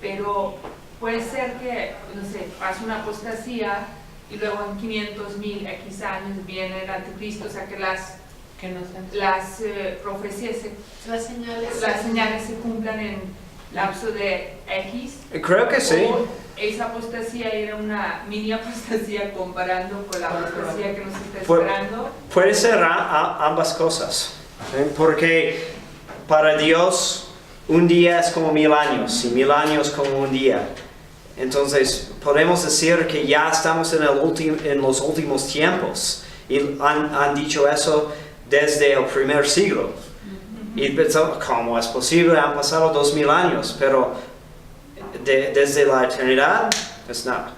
Pero puede ser que, no sé, pasa una apostasía y luego en 500,000 X años viene el anticristo, o sea que las profecías, las señales se cumplan en lapso de X. Creo que sí. O esa apostasía era una mini apostasía comparando con la apostasía que nos está esperando. Puede ser ambas cosas, ¿sí? Porque para Dios un día es como 1000 años y 1000 años como un día. Entonces podemos decir que ya estamos en los últimos tiempos, y han dicho eso desde el primer siglo. Y pensamos, ¿cómo es posible? Han pasado 2000 años, pero desde la eternidad es nada.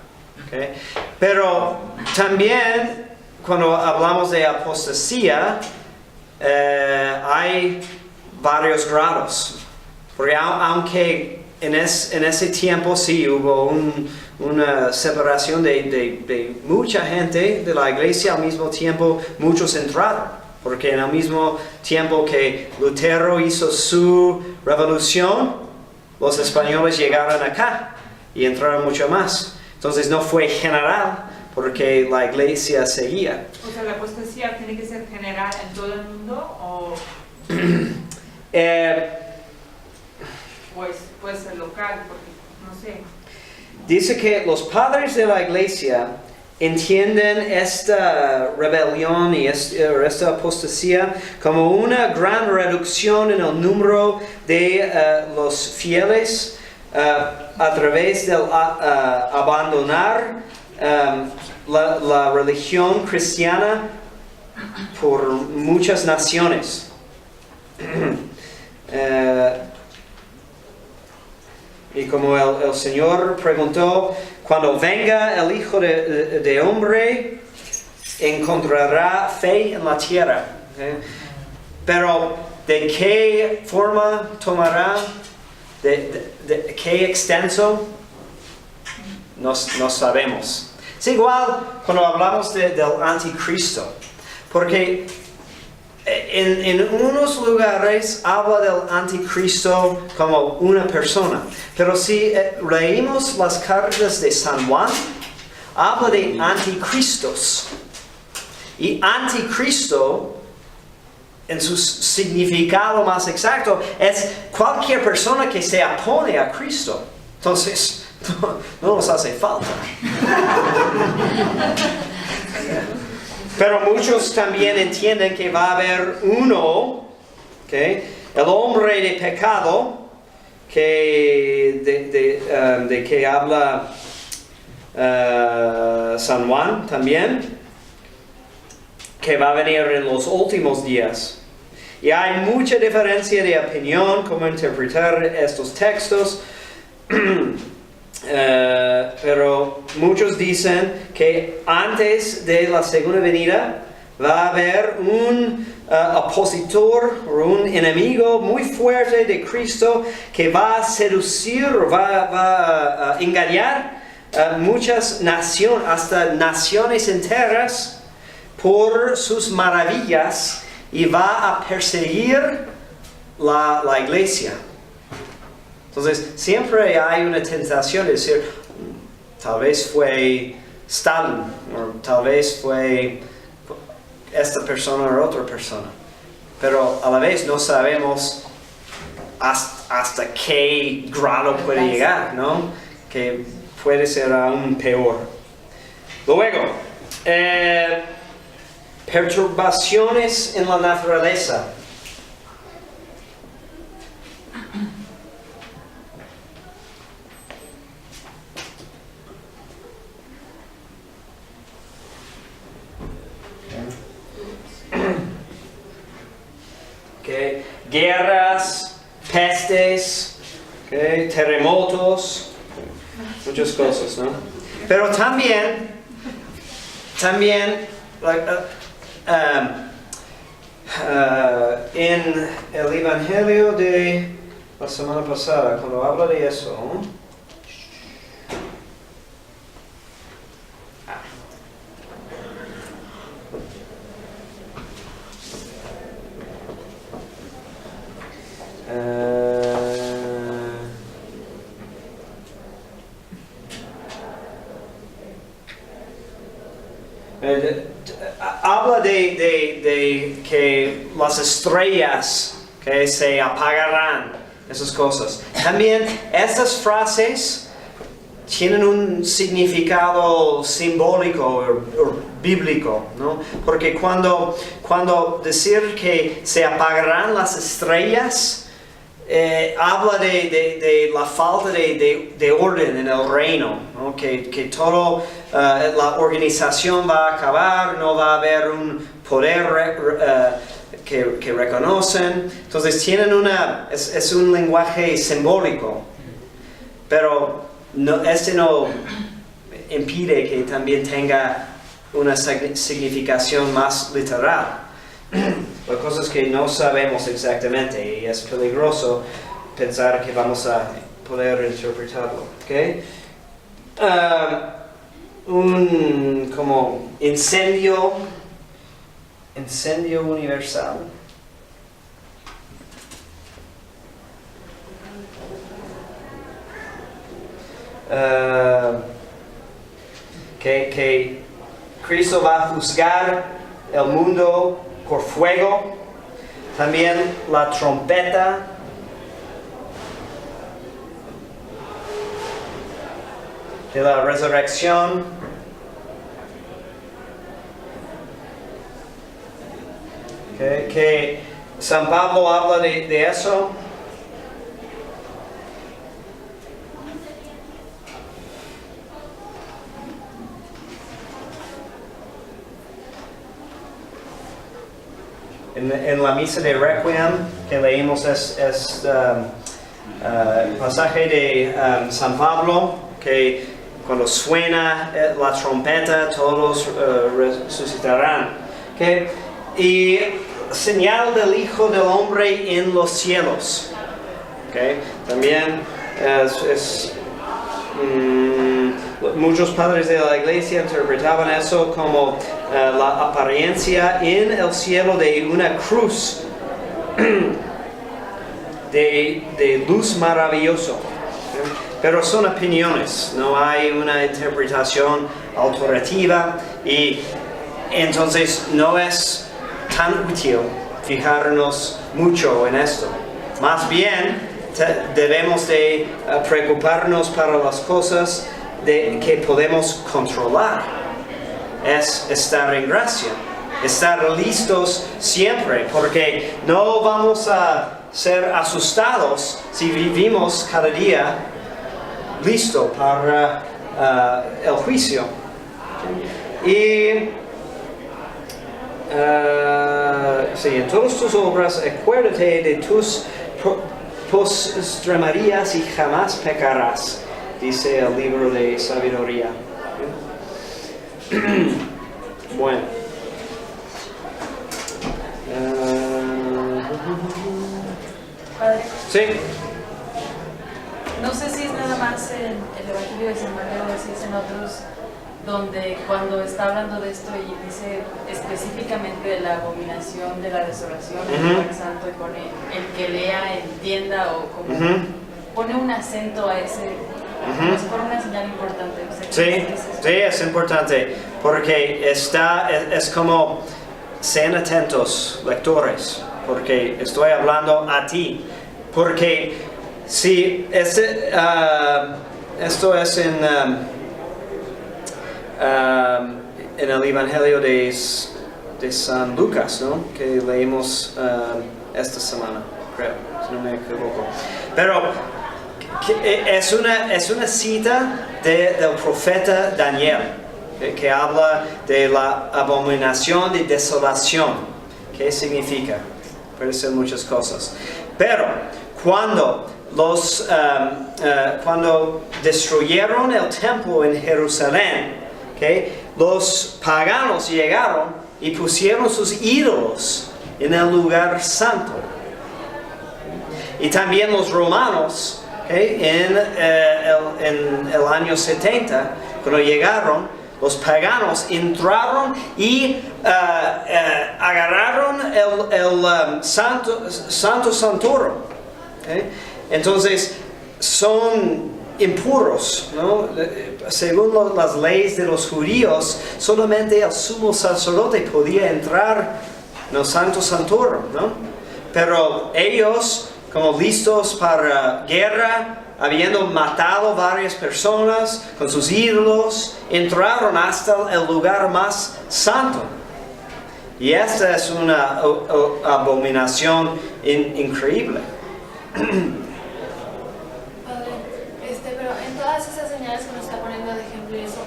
¿Okay? Pero también cuando hablamos de apostasía, hay varios grados. Porque aunque en ese tiempo sí hubo una separación de mucha gente de la iglesia, al mismo tiempo muchos entraron. Porque en el mismo tiempo que Lutero hizo su revolución, los españoles llegaron acá y entraron mucho más. Entonces no fue general, porque la iglesia seguía. O sea, ¿la apostasía tiene que ser general en todo el mundo o pues puede ser local? Porque no sé. Dice que los padres de la iglesia entienden esta rebelión y esta apostasía como una gran reducción en el número de los fieles a través del abandonar la religión cristiana por muchas naciones. Y como el Señor preguntó, cuando venga el Hijo de Hombre, encontrará fe en la tierra. Pero ¿De qué forma tomará? ¿De qué extenso? No sabemos. Es igual cuando hablamos del anticristo, porque en unos lugares habla del anticristo como una persona, pero si leímos las cartas de San Juan, habla de anticristos. Y anticristo, en su significado más exacto, es cualquier persona que se opone a Cristo. Entonces, no nos hace falta. Pero muchos también entienden que va a haber uno, ¿okay? El hombre de pecado, de que habla San Juan también, que va a venir en los últimos días. Y hay mucha diferencia de opinión cómo interpretar estos textos. Pero muchos dicen que antes de la segunda venida va a haber un opositor o un enemigo muy fuerte de Cristo que va a seducir, va a engañar muchas naciones, hasta naciones enteras, por sus maravillas, y va a perseguir la iglesia. Entonces, siempre hay una tentación de decir, tal vez fue Stalin, o tal vez fue esta persona o otra persona. Pero a la vez no sabemos hasta qué grado puede llegar, ¿no? Que puede ser aún peor. Luego, perturbaciones en la naturaleza. Okay. Guerras, pestes, okay, terremotos, muchas cosas, ¿no? Pero también en el Evangelio de la semana pasada, cuando habla de eso, habla de que las estrellas que se apagarán, esas cosas. También estas frases tienen un significado simbólico o bíblico, ¿no? Porque cuando decir que se apagarán las estrellas, habla de la falta de orden en el reino, ¿no? Que todo la organización va a acabar, no va a haber un poder que reconocen. Entonces tienen es un lenguaje simbólico, pero no impide que también tenga una significación más literal. La cosa es que no sabemos exactamente y es peligroso pensar que vamos a poder interpretarlo. ¿Okay? Un como incendio universal. Que Cristo va a juzgar el mundo por fuego. También la trompeta. De la resurrección. Que San Pablo habla de eso. En la misa de Requiem que leímos pasaje de San Pablo, que cuando suena la trompeta todos resucitarán. ¿Okay? Y señal del Hijo del Hombre en los cielos. Okay. También muchos padres de la iglesia interpretaban eso como la apariencia en el cielo de una cruz de luz maravilloso. Okay. Pero son opiniones, no hay una interpretación autoritativa y entonces no es tan útil fijarnos mucho en esto. Más bien debemos de preocuparnos para las cosas que podemos controlar. Es estar en gracia, estar listos siempre, porque no vamos a ser asustados si vivimos cada día listo para el juicio. Y en todas tus obras acuérdate de tus postremarías y jamás pecarás, dice el libro de sabiduría. Bueno. Padre, Sí. no sé si es nada más en el Evangelio de San Mateo o si es en otros, donde cuando está hablando de esto y dice específicamente de la abominación de la desolación del lugar santo, y pone el que lea, entienda, o como pone un acento a ese, como si fuera una señal importante. O sea, Sí, es importante, porque es como, sean atentos, lectores, porque estoy hablando a ti, porque si esto es en el Evangelio de San Lucas, ¿no? Que leímos esta semana, creo, si no me equivoco. Pero es una cita del profeta Daniel, que habla de la abominación de desolación. ¿Qué significa? Puede ser muchas cosas. Pero cuando destruyeron el templo en Jerusalén, los paganos llegaron y pusieron sus ídolos en el lugar santo. Y también los romanos, en el año 70, cuando llegaron, los paganos entraron y agarraron el Santo Santorum. Entonces, son impuros, ¿no? Según las leyes de los judíos, solamente el sumo sacerdote podía entrar en el Santo Santorum, ¿no? Pero ellos, como listos para guerra, habiendo matado varias personas con sus ídolos, entraron hasta el lugar más santo. Y esta es una abominación increíble. Pero en todas esas señales que nos está poniendo de ejemplo y eso,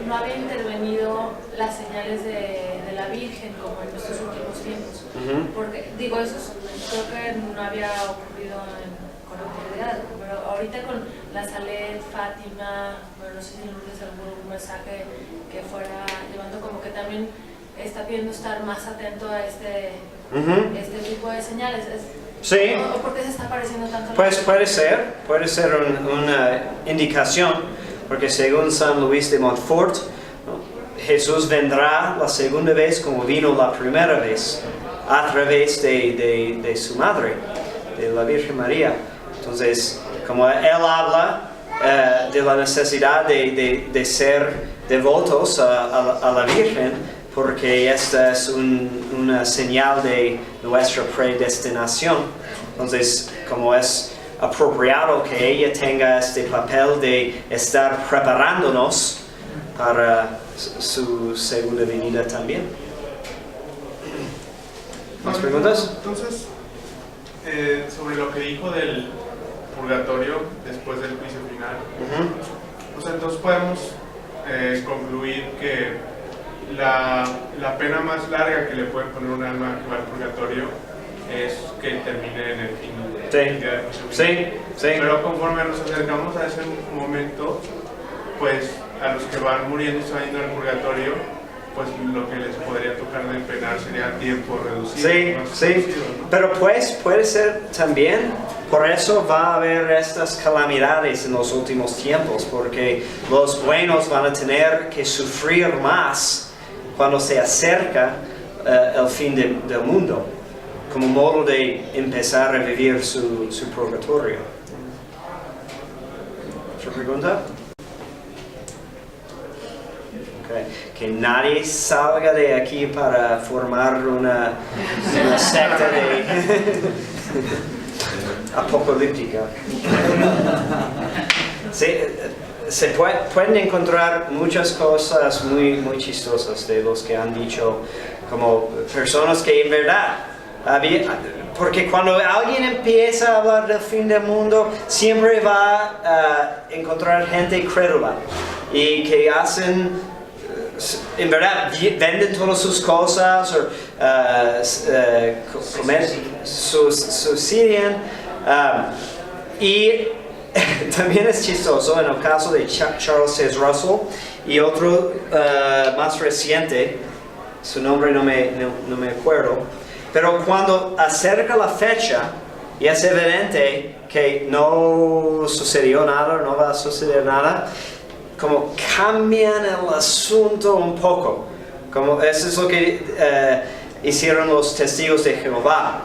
no había intervenido las señales de la Virgen como en nuestros últimos tiempos. Porque, digo, eso creo que no había ocurrido con autoridad, pero ahorita con la Salet, Fátima, bueno, no sé si Lourdes algún mensaje que fuera llevando, como que también está pidiendo estar más atento a este tipo de señales. Sí. ¿O por qué se está apareciendo tanto? Pues puede ser una indicación, porque según San Luis de Montfort, ¿no? Jesús vendrá la segunda vez como vino la primera vez, a través de su madre, de la Virgen María. Entonces, como él habla de la necesidad de ser devotos a la Virgen, porque esta es una señal de nuestra predestinación. Entonces, como es apropiado que ella tenga este papel de estar preparándonos para su segunda venida también. ¿Más preguntas? Entonces, sobre lo que dijo del purgatorio después del juicio final, pues entonces podemos concluir que la pena más larga que le puede poner un alma que va al purgatorio es que termine en el fin del día de juicio final. Sí. Pero conforme nos acercamos a ese momento, pues a los que van muriendo y se van yendo al purgatorio, pues lo que les podría tocar de penar sería tiempo reducido. Sí, más sí, reducido, ¿no? pero pues puede ser también, por eso va a haber estas calamidades en los últimos tiempos, porque los buenos van a tener que sufrir más cuando se acerca el fin del mundo, como modo de empezar a vivir su purgatorio. ¿Otra pregunta? Okay. Que nadie salga de aquí para formar una secta de apocalíptica. Sí, se pueden encontrar muchas cosas muy chistosas de los que han dicho, como personas que en verdad porque cuando alguien empieza a hablar del fin del mundo, siempre va a encontrar gente crédula y que hacen, en verdad, venden todas sus cosas o suicidan. Y también es chistoso en el caso de Charles C. Russell y otro más reciente, su nombre no me acuerdo, pero cuando acerca la fecha y es evidente que no sucedió nada, no va a suceder nada, como cambian el asunto un poco, como eso es lo que hicieron los testigos de Jehová.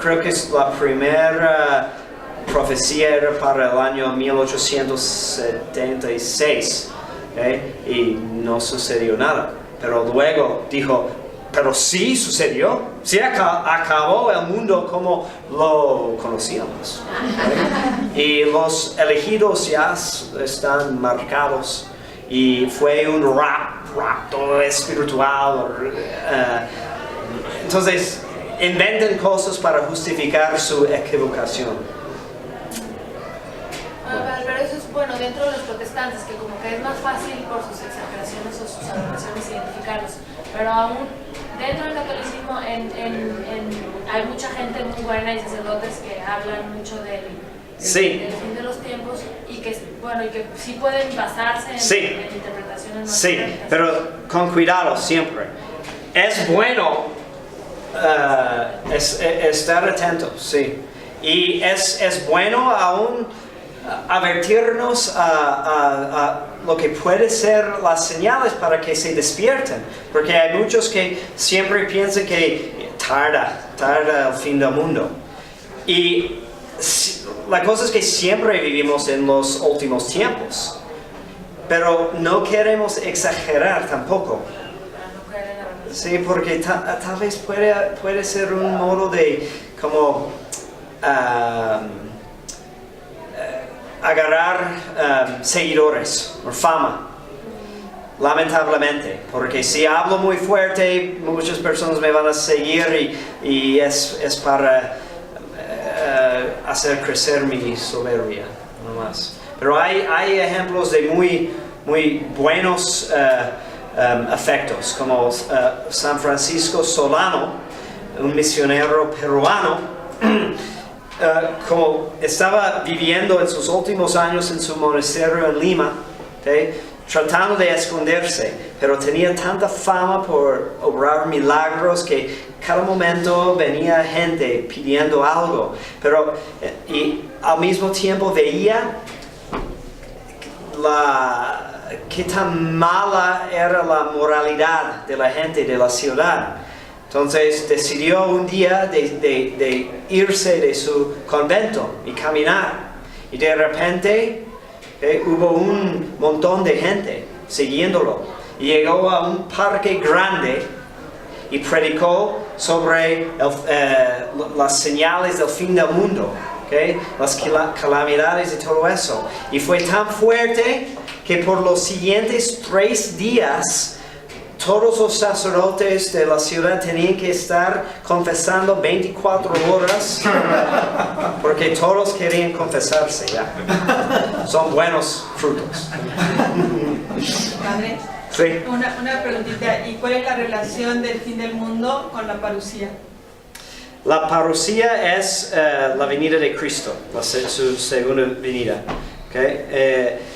Creo que es la primera profecía era para el año 1876, y no sucedió nada, pero luego dijo, pero sí sucedió, sí acabó el mundo como lo conocíamos, y los elegidos ya están marcados y fue un rapto espiritual. Entonces inventan cosas para justificar su equivocación. Pero eso es bueno dentro de los protestantes, que como que es más fácil por sus exageraciones o sus aberraciones identificarlos, pero aún dentro del catolicismo hay mucha gente muy buena y sacerdotes que hablan mucho del fin de los tiempos y que sí pueden basarse en interpretaciones más correctas. Pero con cuidado siempre. Es bueno estar atentos, sí. Y es bueno aún advertirnos a lo que puede ser las señales para que se despierten, porque hay muchos que siempre piensan que tarda el fin del mundo, y la cosa es que siempre vivimos en los últimos tiempos, pero no queremos exagerar tampoco. Sí, porque tal vez puede ser un modo de como agarrar seguidores o fama, lamentablemente, porque si hablo muy fuerte muchas personas me van a seguir y es para hacer crecer mi soberbia, no más. Pero hay ejemplos de muy buenos efectos, como San Francisco Solano, un misionero peruano. Como estaba viviendo en sus últimos años en su monasterio en Lima, tratando de esconderse, pero tenía tanta fama por obrar milagros que cada momento venía gente pidiendo algo, y al mismo tiempo veía qué tan mala era la moralidad de la gente de la ciudad. Entonces decidió un día de irse de su convento y caminar. Y de repente hubo un montón de gente siguiéndolo. Y llegó a un parque grande y predicó sobre las señales del fin del mundo, las calamidades y todo eso. Y fue tan fuerte que por los siguientes 3 días todos los sacerdotes de la ciudad tenían que estar confesando 24 horas porque todos querían confesarse ya. Son buenos frutos. Padre, Sí. una preguntita. ¿Y cuál es la relación del fin del mundo con la parucía? La parucía es la venida de Cristo, su segunda venida.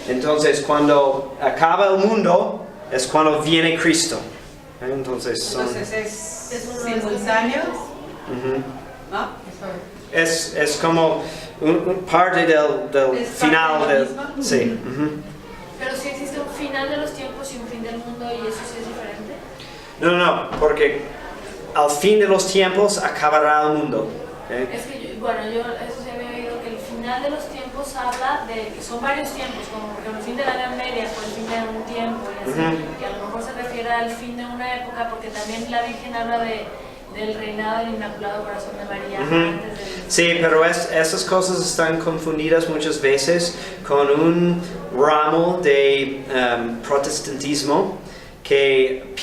Entonces cuando acaba el mundo, es cuando viene Cristo. Entonces, Entonces es simultáneo, Ujú. ¿no? Es como parte del ¿Es final parte de del... lo mismo? Sí. Ujú. Pero si existe un final de los tiempos y un fin del mundo y eso sí es diferente. No, porque al fin de los tiempos acabará el mundo. Es que yo eso se había oído, que el final de los tiempos habla de que son varios tiempos, como por ejemplo el fin de la Edad Media fue el fin de un tiempo y así, Ujú. que a lo mejor se refiere al fin de una época, porque también la Virgen habla del reinado del Inmaculado Corazón de María Ujú. antes del... Sí, pero esas cosas están confundidas muchas veces con un ramo de protestantismo que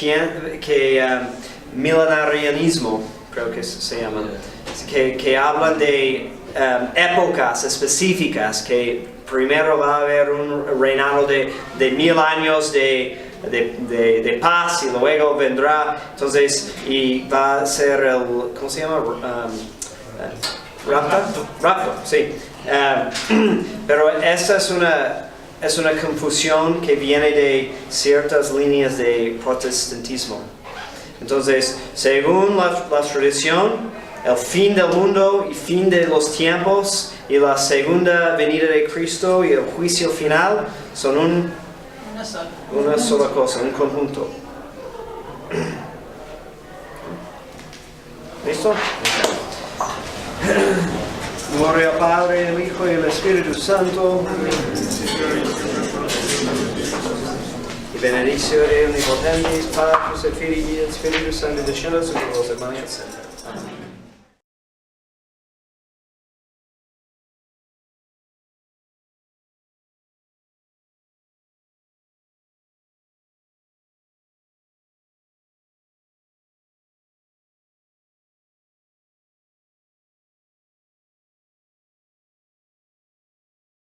milenarianismo, creo que se llama, que habla de épocas específicas, que primero va a haber un reinado de 1000 años de paz y luego vendrá, entonces, y va a ser el, ¿cómo se llama? Rapto, sí. Pero esa es una confusión que viene de ciertas líneas de protestantismo. Entonces, según la tradición, el fin del mundo y fin de los tiempos y la segunda venida de Cristo y el juicio final son una sola cosa, un conjunto. ¿Listo? Gloria al Padre, al Hijo y al Espíritu Santo. Y benedizione onnipotentis, Patris et Filii et Spiritus Sancti, descendat sobre vos et manet semper.